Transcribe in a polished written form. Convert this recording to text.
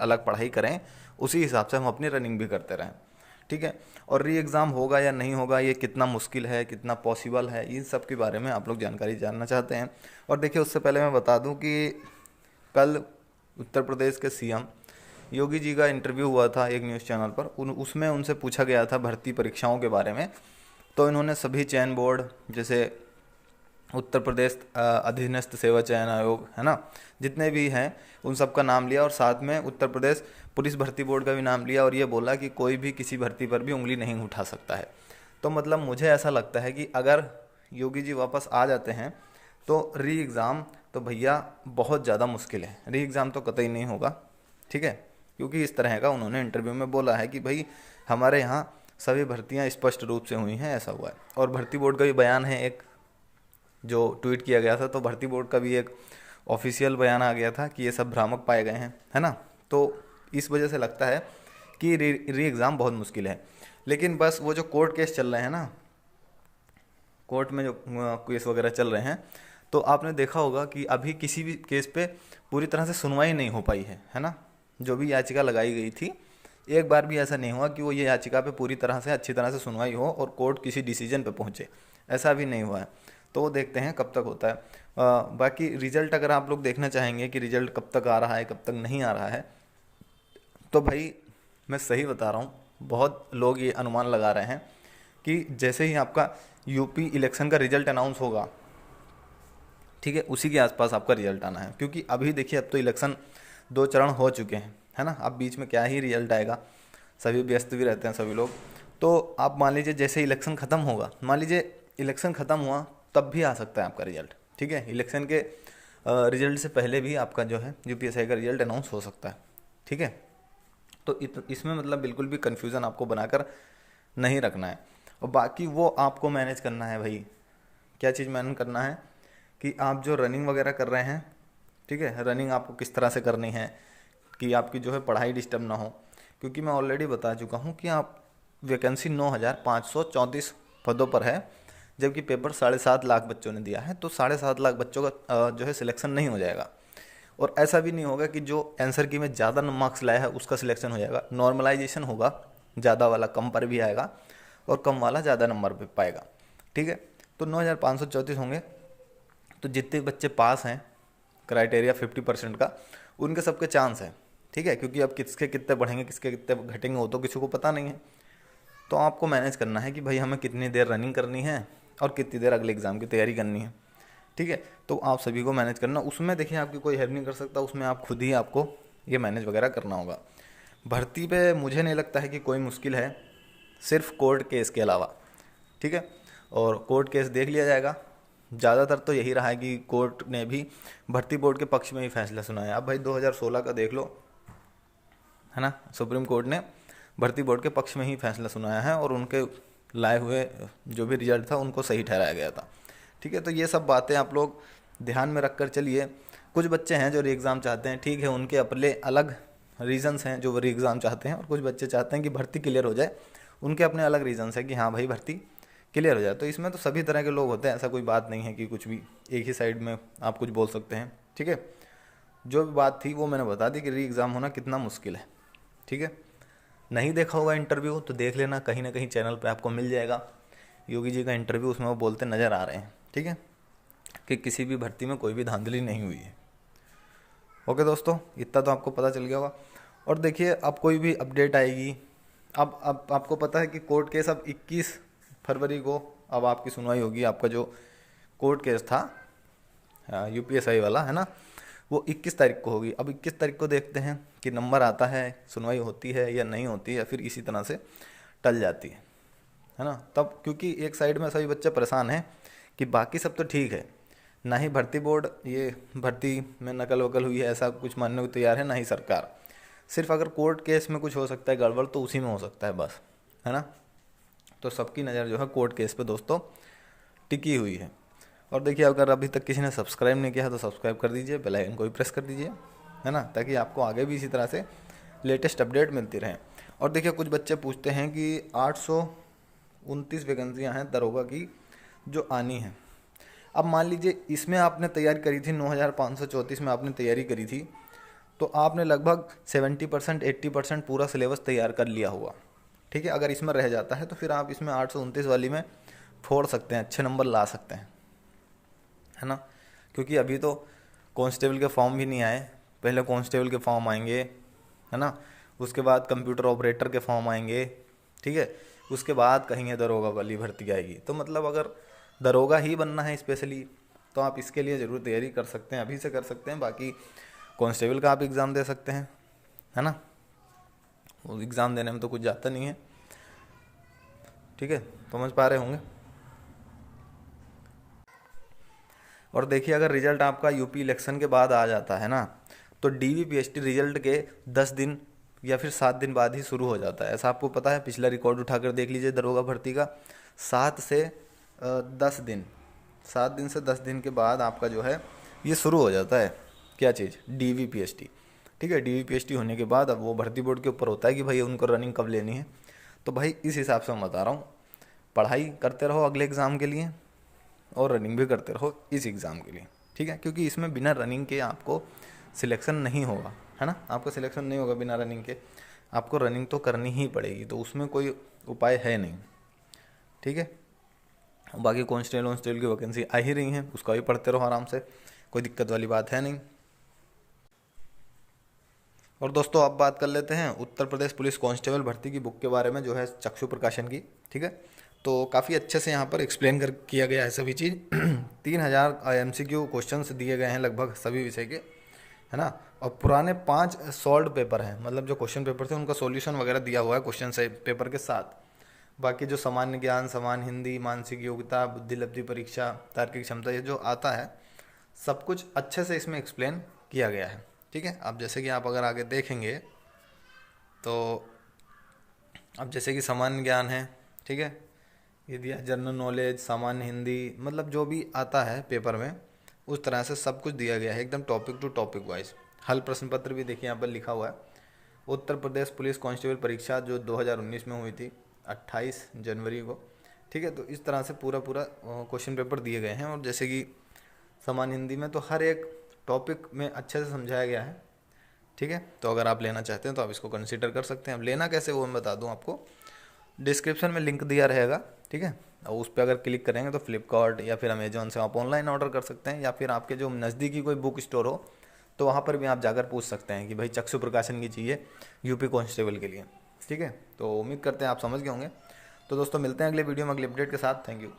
अलग पढ़ाई करें, उसी हिसाब से हम अपनी रनिंग भी करते रहें, ठीक है। और री एग्ज़ाम होगा या नहीं होगा, ये कितना मुश्किल है, कितना पॉसिबल है, इन सब के बारे में आप लोग जानकारी जानना चाहते हैं। और देखिए उससे पहले मैं बता दूं कि कल उत्तर प्रदेश के सीएम योगी जी का इंटरव्यू हुआ था एक न्यूज़ चैनल पर, उसमें उनसे पूछा गया था भर्ती परीक्षाओं के बारे में। तो इन्होंने सभी चयन बोर्ड, जैसे उत्तर प्रदेश अधीनस्थ सेवा चयन आयोग है ना, जितने भी हैं उन सब का नाम लिया, और साथ में उत्तर प्रदेश पुलिस भर्ती बोर्ड का भी नाम लिया, और ये बोला कि कोई भी किसी भर्ती पर भी उंगली नहीं उठा सकता है। तो मतलब मुझे ऐसा लगता है कि अगर योगी जी वापस आ जाते हैं तो री एग्ज़ाम तो भैया बहुत ज़्यादा मुश्किल है, री एग्ज़ाम तो कतई नहीं होगा, ठीक है। क्योंकि इस तरह का उन्होंने इंटरव्यू में बोला है कि भाई हमारे यहाँ सभी भर्तियाँ स्पष्ट रूप से हुई हैं, ऐसा हुआ है। और भर्ती बोर्ड का भी बयान है एक, जो ट्वीट किया गया था, तो भर्ती बोर्ड का भी एक ऑफिशियल बयान आ गया था कि ये सब भ्रामक पाए गए हैं, है ना। तो इस वजह से लगता है कि री एग्ज़ाम बहुत मुश्किल है। लेकिन बस वो जो कोर्ट केस चल रहे हैं ना, कोर्ट में जो केस वगैरह चल रहे हैं, तो आपने देखा होगा कि अभी किसी भी केस पे पूरी तरह से सुनवाई नहीं हो पाई है ना। जो भी याचिका लगाई गई थी, एक बार भी ऐसा नहीं हुआ कि वो ये याचिका पे पूरी तरह से अच्छी तरह से सुनवाई हो और कोर्ट किसी डिसीजन पे पहुंचे, ऐसा भी नहीं हुआ है। तो वो देखते हैं कब तक होता है। बाकी रिजल्ट अगर आप लोग देखना चाहेंगे कि रिजल्ट कब तक आ रहा है, कब तक नहीं आ रहा है, तो भाई मैं सही बता रहा हूँ, बहुत लोग ये अनुमान लगा रहे हैं कि जैसे ही आपका यूपी इलेक्शन का रिजल्ट अनाउंस होगा, ठीक है, उसी के आसपास आपका रिजल्ट आना है। क्योंकि अभी देखिए अब तो इलेक्शन 2 चरण हो चुके हैं, है ना। अब बीच में क्या ही रिजल्ट आएगा, सभी व्यस्त भी रहते हैं सभी लोग। तो आप मान लीजिए जैसे इलेक्शन ख़त्म होगा, मान लीजिए इलेक्शन ख़त्म हुआ तब भी आ सकता है आपका रिजल्ट, ठीक है। इलेक्शन के रिजल्ट से पहले भी आपका जो है यूपीएससी का रिजल्ट अनाउंस हो सकता है, ठीक है। तो इसमें मतलब बिल्कुल भी कन्फ्यूज़न आपको बनाकर नहीं रखना है। और बाकी वो आपको मैनेज करना है भाई। क्या चीज़ मैनेज करना है कि आप जो रनिंग वगैरह कर रहे हैं, ठीक है, रनिंग आपको किस तरह से करनी है कि आपकी जो है पढ़ाई डिस्टर्ब ना हो। क्योंकि मैं ऑलरेडी बता चुका हूँ कि आप वैकेंसी 9,534 पदों पर है, जबकि पेपर 7.5 लाख बच्चों ने दिया है। तो 7.5 लाख बच्चों का जो है सिलेक्शन नहीं हो जाएगा। और ऐसा भी नहीं होगा कि जो आंसर की में ज़्यादा मार्क्स लाया है उसका सिलेक्शन हो जाएगा। नॉर्मलाइजेशन होगा, ज़्यादा वाला कम पर भी आएगा और कम वाला ज़्यादा नंबर पे पाएगा, ठीक है। तो 9,534 होंगे, तो जितने बच्चे पास हैं क्राइटेरिया 50% का, उनके सबके चांस है, ठीक है। क्योंकि अब किसके कितने बढ़ेंगे किसके कितने घटेंगे वो तो किसी को पता नहीं है। तो आपको मैनेज करना है कि भाई हमें कितनी देर रनिंग करनी है और कितनी देर अगले एग्ज़ाम की तैयारी करनी है, ठीक है। तो आप सभी को मैनेज करना, उसमें देखिए आपकी कोई हेल्प नहीं कर सकता, उसमें आप खुद ही आपको ये मैनेज वगैरह करना होगा। भर्ती पे मुझे नहीं लगता है कि कोई मुश्किल है, सिर्फ कोर्ट केस के अलावा, ठीक है। और कोर्ट केस देख लिया जाएगा। ज़्यादातर तो यही रहा है कि कोर्ट ने भी भर्ती बोर्ड के पक्ष में ही फैसला सुनाया। अब भाई 2016 का देख लो, है ना, सुप्रीम कोर्ट ने भर्ती बोर्ड के पक्ष में ही फैसला सुनाया है और उनके लाए हुए जो भी रिजल्ट था उनको सही ठहराया गया था, ठीक है। तो ये सब बातें आप लोग ध्यान में रख कर चलिए। कुछ बच्चे हैं जो री एग्ज़ाम चाहते हैं, ठीक है, उनके अपने अलग रीजंस हैं जो वो री एग्ज़ाम चाहते हैं, और कुछ बच्चे चाहते हैं कि भर्ती क्लियर हो जाए, उनके अपने अलग रीजंस हैं कि हाँ भाई भर्ती क्लियर हो जाए। तो इसमें तो सभी तरह के लोग होते हैं, ऐसा कोई बात नहीं है कि कुछ भी एक ही साइड में आप कुछ बोल सकते हैं, ठीक है। जो भी बात थी वो मैंने बता दी कि री एग्ज़ाम होना कितना मुश्किल है, ठीक है। नहीं देखा होगा इंटरव्यू तो देख लेना, कहीं ना कहीं चैनल पे आपको मिल जाएगा योगी जी का इंटरव्यू, उसमें वो बोलते नज़र आ रहे हैं, ठीक है, कि किसी भी भर्ती में कोई भी धांधली नहीं हुई है। ओके दोस्तों, इतना तो आपको पता चल गया होगा। और देखिए अब कोई भी अपडेट आएगी, अब आपको पता है कि कोर्ट केस अब 21 फरवरी को अब आपकी सुनवाई होगी। आपका जो कोर्ट केस था यूपीएससी वाला, है ना, वो 21 तारीख को होगी। अब 21 तारीख को देखते हैं कि नंबर आता है, सुनवाई होती है या नहीं होती है, या फिर इसी तरह से टल जाती है ना। तब क्योंकि एक साइड में सभी बच्चे परेशान हैं कि बाकी सब तो ठीक है, ना ही भर्ती बोर्ड ये भर्ती में नकल वकल हुई है ऐसा कुछ मानने को तैयार है, ना ही सरकार। सिर्फ अगर कोर्ट केस में कुछ हो सकता है गड़बड़ तो उसी में हो सकता है बस, है ना। तो सबकी नज़र जो है कोर्ट केस पे दोस्तों टिकी हुई है। और देखिए अगर अभी तक किसी ने सब्सक्राइब नहीं किया है तो सब्सक्राइब कर दीजिए, बेल आइकन को भी प्रेस कर दीजिए, है ना, ताकि आपको आगे भी इसी तरह से लेटेस्ट अपडेट मिलती रहे। और देखिए कुछ बच्चे पूछते हैं कि 829 वैकेंसियाँ हैं दरोगा की जो आनी है। अब मान लीजिए इसमें आपने तैयारी करी थी, 9,534 में आपने तैयारी करी थी, तो आपने लगभग 70% 80% पूरा सिलेबस तैयार कर लिया हुआ। ठीक है, अगर इसमें रह जाता है तो फिर आप इसमें 829 वाली में फोड़ सकते हैं, अच्छे नंबर ला सकते हैं, है ना। क्योंकि अभी तो कांस्टेबल के फॉर्म भी नहीं आए, पहले कांस्टेबल के फॉर्म आएंगे, है ना, उसके बाद कंप्यूटर ऑपरेटर के फॉर्म आएंगे, ठीक है, उसके बाद कहेंगे दरोगा वाली भर्ती आएगी। तो मतलब अगर दरोगा ही बनना है स्पेशली तो आप इसके लिए ज़रूर तैयारी कर सकते हैं, अभी से कर सकते हैं। बाकी कांस्टेबल का आप एग्ज़ाम दे सकते हैं, है ना, वो एग्ज़ाम देने में तो कुछ जाता नहीं है। ठीक है, समझ पा रहे होंगे। और देखिए अगर रिजल्ट आपका यूपी इलेक्शन के बाद आ जाता है ना, तो DVPST रिजल्ट के 10 दिन या फिर 7 दिन बाद ही शुरू हो जाता है। ऐसा आपको पता है, पिछला रिकॉर्ड उठाकर देख लीजिए दरोगा भर्ती का, 7 से 10 दिन, 7 दिन से 10 दिन के बाद आपका जो है ये शुरू हो जाता है। क्या चीज़? DVPST। ठीक है, DVPST होने के बाद अब वो भर्ती बोर्ड के ऊपर होता है कि भाई उनको रनिंग कब लेनी है। तो भाई इस हिसाब से मैं बता रहा हूँ, पढ़ाई करते रहो अगले एग्ज़ाम के लिए और रनिंग भी करते रहो इस एग्ज़ाम के लिए। ठीक है, क्योंकि इसमें बिना रनिंग के आपको सिलेक्शन नहीं होगा, है ना, आपका सिलेक्शन नहीं होगा बिना रनिंग के, आपको रनिंग तो करनी ही पड़ेगी, तो उसमें कोई उपाय है नहीं। ठीक है, बाकी कांस्टेबल की वैकेंसी आ ही रही हैं, उसका भी पढ़ते रहो आराम से, कोई दिक्कत वाली बात है नहीं। और दोस्तों अब बात कर लेते हैं उत्तर प्रदेश पुलिस कांस्टेबल भर्ती की बुक के बारे में, जो है चक्षु प्रकाशन की। ठीक है, तो काफ़ी अच्छे से यहाँ पर एक्सप्लेन कर किया गया है सभी चीज़। 3000 MCQ क्वेश्चंस दिए गए हैं लगभग सभी विषय के, है ना। और पुराने 5 सॉल्व पेपर हैं, मतलब जो क्वेश्चन पेपर थे उनका सॉल्यूशन वगैरह दिया हुआ है क्वेश्चन से पेपर के साथ। बाकी जो सामान्य ज्ञान, समान हिंदी, मानसिक योग्यता, बुद्धिलब्धि परीक्षा, तार्किक क्षमता, ये जो आता है सब कुछ अच्छे से इसमें एक्सप्लेन किया गया है। ठीक है, अब जैसे कि आप अगर आगे देखेंगे तो अब जैसे कि सामान्य ज्ञान है, ठीक है, ये दिया जनरल नॉलेज, सामान्य हिंदी, मतलब जो भी आता है पेपर में उस तरह से सब कुछ दिया गया है, एकदम टॉपिक टू टॉपिक वाइज। हल प्रश्न पत्र भी देखिए यहाँ पर लिखा हुआ है। उत्तर प्रदेश पुलिस कांस्टेबल परीक्षा जो 2019 में हुई थी 28 जनवरी को। ठीक है, तो इस तरह से पूरा क्वेश्चन पेपर दिए गए हैं। और जैसे कि सामान्य हिंदी में तो हर एक टॉपिक में अच्छे से समझाया गया है। ठीक है, तो अगर आप लेना चाहते हैं तो आप इसको कंसीडर कर सकते हैं। अब लेना कैसे वो मैं बता दूं आपको, डिस्क्रिप्शन में लिंक दिया रहेगा। ठीक है, और उस पर अगर क्लिक करेंगे तो फ्लिपकार्ट या फिर अमेजोन से आप ऑनलाइन ऑर्डर कर सकते हैं, या फिर आपके जो नज़दीकी कोई बुक स्टोर हो तो वहाँ पर भी आप जाकर पूछ सकते हैं कि भाई चक्षु प्रकाशन की चाहिए यूपी कांस्टेबल के लिए। ठीक है, तो उम्मीद करते हैं आप समझ गए होंगे। तो दोस्तों मिलते हैं अगले वीडियो में अगले अपडेट के साथ। Thank you.